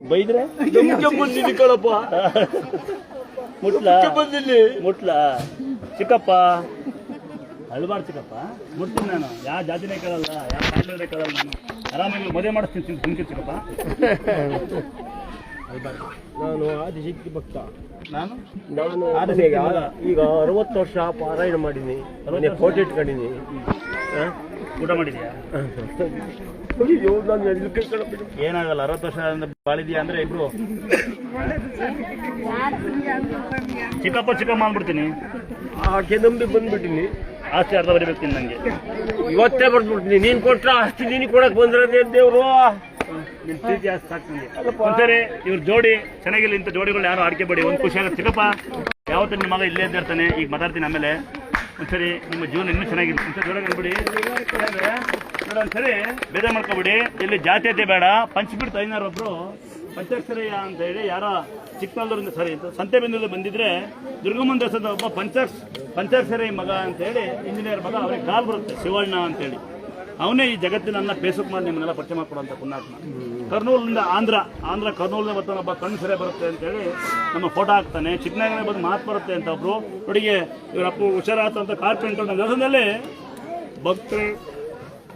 ಬೈದ್ರೆ ಬಂದಿನಿ ಕಳಪ್ಪ ಬಂದಿನಿ ಮುಟ್ಲ ಚಿಕ್ಕಪ್ಪ ಅಳ್ಬಾರ್ದು ಚಿಕ್ಕಪ್ಪ ಮುಟ್ತೀನಿ ನಾನು ಯಾವ ಜಾತಿನೇ ಕೇಳಲ್ಲ ಯಾವ ಕಾಯಿಲೆ ಕೇಳಲ್ಲ ನಾನು ಆರಾಮಾಗಿ ಮದುವೆ ಮಾಡಿಸ್ತೀನಿ ಸುಮ್ಕೆ ಚಿಕ್ಕಪ್ಪ ನಾನು ಆದಿಶಕ್ತಿ ಭಕ್ತ. ನಾನು ಈಗ 60 ವರ್ಷ ಪಾರಾಯಣ ಮಾಡೀನಿ, ಫೋಟೋ ಇಟ್ಕೊಂಡಿನಿ. ಊಟ ಮಾಡಿದ್ಯಾ? ಏನಾಗಲ್ಲ, 60 ವರ್ಷ ಬಾಳಿದ್ಯಾ ಅಂದ್ರೆ ಇಬ್ರು ಚಿಕ್ಕಪ್ಪ ಚಿಕ್ಕಮ್ಮ ಅಂದ್ಬಿಡ್ತೀನಿ. ಆಕೆ ನಂಬಿ ಬಂದ್ಬಿಟ್ಟಿನಿ. ಆಸ್ತಿ ಅರ್ಧ ಬರಿಬೇಕು ನಂಗೆ. ಇವತ್ತೇ ಬರ್ದ್ಬಿಡ್ತೀನಿ. ನೀನ್ ಕೊಟ್ರ ಆಸ್ತಿ ನೀನು ಕೊಡಕ್ ಬಂದ್ರೆ ದೇವ್ರು ನಿಮ್ ಪ್ರೀತಿ ಆಸ್ತಿ ಸಾಕು ನಂಗೆ. ಒಂದ್ಸರಿ ಇವ್ರ ಜೋಡಿ ಚೆನ್ನಾಗಿಲ್ಲ, ಇಂಥ ಜೋಡಿಗಳು ಯಾರು ಆಡ್ಕೆ ಬೇಡಿ. ಒಂದು ಖುಷಿ ಆಗುತ್ತೆ ಚಿಕ್ಕಪ್ಪ. ಯಾವತ್ತೂ ನಿಮ್ಮ ಮಗ ಇಲ್ಲೇ ಇರ್ತಾನೆ. ಈಗ ಮಾತಾಡ್ತೀನಿ ಆಮೇಲೆ. ಒಂದ್ಸರಿ ನಿಮ್ಮ ಜೀವನ ಇನ್ನೂ ಚೆನ್ನಾಗಿಲ್ಲ. ಇಂಥ ಜೋಡಿ ಅಂದ್ಬಿಡಿ ನೋಡ, ಒಂದ್ಸರಿ ಬೇಜಾರು ಮಾಡ್ಕೊಬಿಡಿ. ಇಲ್ಲಿ ಜಾತ್ಯತೆ ಬೇಡ. ಪಂಚಪೀಠ ಐನಾರೊಬ್ರು ಪಂಚಾಕ್ಷರಯ್ಯ ಅಂತ ಹೇಳಿ ಯಾರೋ ಚಿಕ್ಕಮಗಳೂರಿಂದ ಸಂತೆಬೆನ್ನೂರಲ್ಲಿ ಬಂದಿದ್ರೆ ದುರ್ಗಮ್ಮನ ದೇವಸ್ಥಾನದ ಒಬ್ಬ ಪಂಚಾಕ್ಷರಯ್ಯ ಮಗ ಅಂತ ಹೇಳಿ ಇಂಜಿನಿಯರ್ ಮಗ, ಅವ್ರಿಗೆ ಕಾಲ್ ಬರುತ್ತೆ ಶಿವಣ್ಣ ಅಂತೇಳಿ. ಅವನೇ ಈ ಜಗತ್ತಿನ ಫೇಸ್ಬುಕ್ ಮಾಡಿ ನಿಮ್ಮನ್ನೆಲ್ಲ ಪರಿಚಯ ಮಾಡ್ಕೊಡುವಂಥ ಪುಣ್ಯಾತ್ಮ. ಕರ್ನೂಲಿಂದ ಆಂಧ್ರ ಕರ್ನೂಲಿಂದ ಬರ್ತಾನೊಬ್ಬ ಕಣ್ಣು ಸರಿ ಬರುತ್ತೆ ಅಂತೇಳಿ ನಮ್ಮ ಫೋಟೋ ಹಾಕ್ತಾನೆ. ಚಿಕ್ಕನಾಗನೇ ಬಂದು ಮಾತು ಬರುತ್ತೆ ಅಂತ ಒಬ್ರು ಹುಡುಗಿ ಇವರಪ್ಪ ಹುಷಾರಾತ ಅಂತ ಕಾರ್ಪೆಂಟರ್ ನಮ್ಮ ದೇವಸ್ಥಾನದಲ್ಲಿ ಭಕ್ತರು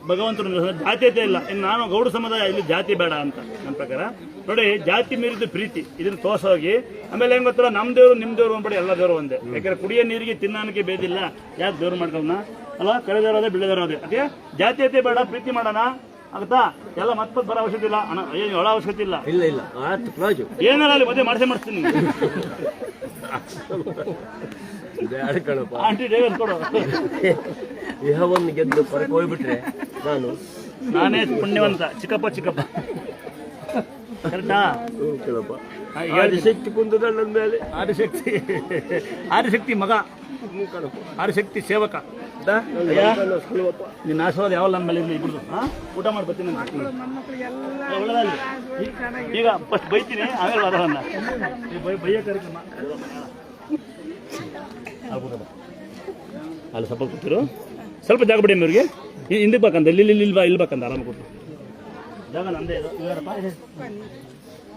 ಭಗವಂತನ ಜಾತ್ಯತೆ ಇಲ್ಲ. ಇನ್ನು ನಾನು ಗೌಡ ಸಮುದಾಯ, ಇಲ್ಲಿ ಜಾತಿ ಬೇಡ ಅಂತ ನನ್ನ ಪ್ರಕಾರ. ನೋಡಿ, ಜಾತಿ ಮೀರಿದ ಪ್ರೀತಿ ಇದನ್ನು ತೋರ್ಸೋಗಿ. ಆಮೇಲೆ ಹೆಂಗ್ ಗೊತ್ತಲ್ಲ, ನಮ್ಮ ದೇವರು ನಿಮ್ಮ ದೇವರು ಅಂದ್ಬಿಡಿ, ಎಲ್ಲ ದೇವರು ಒಂದೇ. ಯಾಕಂದ್ರೆ ಕುಡಿಯೋ ನೀರಿಗೆ ತಿನ್ನೋನಕ್ಕೆ ಬೇದಿಲ್ಲ. ಯಾಕೆ ದೇವ್ರು ಮಾಡ್ಕೊಳ್ಳೋಣ ಅಲ್ಲ, ಕಳೆದಿರೋದೇ ಬಿಡದಿರೋದೇ. ಅದೇ ಜಾತ್ಯತೆ ಬೇಡ, ಪ್ರೀತಿ ಮಾಡೋಣ ಆಗುತ್ತಾ. ಎಲ್ಲ ಮತ್ತೆ ಬರೋ ಅವಶ್ಯಕತೆ ಇಲ್ಲ, ಏನು ಒಳ ಅವಶ್ಯಕತೆ ಇಲ್ಲ. ಏನಾರ ಅಲ್ಲಿ ಮದುವೆ ಮಾಡಿಸ್ತೀನಿ. ಆಂಟಿ ಡ್ರೈವರ್ ಕೊಡು. ಇಹವನ್ನು ಗೆದ್ದು ಹೊರಗೆ ಹೋಗ್ಬಿಟ್ರೆ ನಾನೇ ಪುಣ್ಯವಂತ. ಚಿಕ್ಕಪ್ಪ ಕರೆಕ್ಟಾ? ಆದಿಶಕ್ತಿ ಕುಂದದ ನನ್ನ ಮೇಲೆ. ಆದಿಶಕ್ತಿ ಮಗ, ಆದಿಶಕ್ತಿ ಸೇವಕ. ನಿನ್ನ ಆಶೀರ್ವಾದ ಯಾವ ನನ್ನ ಮೇಲೆ ಇರಲಿ. ಇಬ್ರು ಊಟ ಮಾಡಿ ಬರ್ತೀನಿ. ಒಳ್ಳೆದಾಗಲಿ. ಈಗ ಫಸ್ಟ್ ಬೈತೀನಿ, ಆಮೇಲೆ ವಾದವನ್ನ ಬೈಯೋ ಕಾರ್ಯಕ್ರಮ ಅಲ್ಲಿ ಸ್ವಲ್ಪ ಕೂತಿರು. ಸ್ವಲ್ಪ ಜಾಗ ಬಿಡಿ ಇವ್ರಿಗೆ. ಹಿಂದಕ್ಕೆ ಬೇಕಂತ ಇಲ್ಲಿ ಬೇಕಂತ ಆರಾಮ ಕೊಟ್ಟು ಜಾಗ ನಂದೇ ಇದು. ಇವ್ಯಾರಪ್ಪ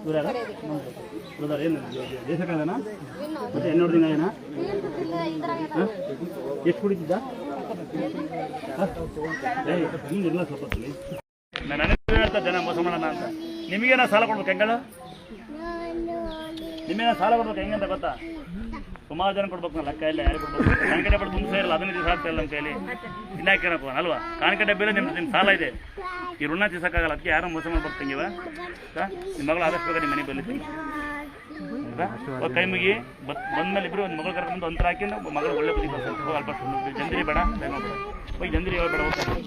ಇವ್ರ್ಯಾರ ಬ್ರದರ್? ಏನು ದೇಶಕಾಲನ ಮತ್ತೆ 2 ದಿನ ಏನ? ಎಷ್ಟು ಕುಡಿತಿದ್ದ? ಹಿಂದಿರಲ್ಲ ಸ್ವಲ್ಪ. ನಾನು ಹೇಳ್ತಾ ಜನ ಮೋಸ ಮಾಡೋಣ ಅಂತ. ನಿಮಗೇನ ಸಾಲ ಕೊಡ್ಬೇಕು ಹೆಂಗಲ್ಲ? ನಿಮಗೇನ ಸಾಲ ಕೊಡ್ಬೇಕು ಹೆಂಗಂತ ಗೊತ್ತಾ? ಸುಮಾರು ಜನ ಕೊಡ್ಬೇಕು. ನಾನು ಲೆಕ್ಕ ಇಲ್ಲ, ಯಾರು ಕೊಡ್ಬೇಕು. ಕಾಣಿಕೆ ಡಬ್ಬೆ ತುಂಬ ಸೇರಲ್ಲ, 15 ದಿವಸ ಆಗ್ತಾ ಇಲ್ಲ ನಮ್ಮ ಕೈಲಿ. ಇನ್ನಾಕೇನಪ್ಪ ಅಲ್ವಾ? ಕಾಣಿಕೆ ಡಬ್ಬೆಲ್ಲ ನಿಮ್ಮ ಸಾಲ ಇದೆ, ಈ ಋಣ ತೀರ್ಸಕ್ಕಾಗಲ್ಲ. ಅದಕ್ಕೆ ಯಾರು ಮೋಸ ಮಾಡ್ಬೇಕು ತಂಗಿವ. ನಿಮ್ಮ ಮಗಳು ಆದಷ್ಟು ಬೇಗ ನಿಮ್ಮ ಮನೆಗೆ ಬರ್ಲಿಕ್ಕೆ ಕೈ ಮುಗಿ ಬಂದ್ಮೇಲೆ ಇಬ್ಬರು ಒಂದು ಮಗಳು ಕರ್ಕೊಂಡು ಅಂತರ ಹಾಕಿ ಮಗಳು ಒಳ್ಳೆ ಬುದ್ಧಿ ಬರ್ತಾರೆ. ಅಲ್ಪ ಜಂದಿರಿ ಬೇಡ, ಹೋಗಿ ಜಂದಿರಿ ಬೇಡ ಹೋಗ್ತಾರೆ.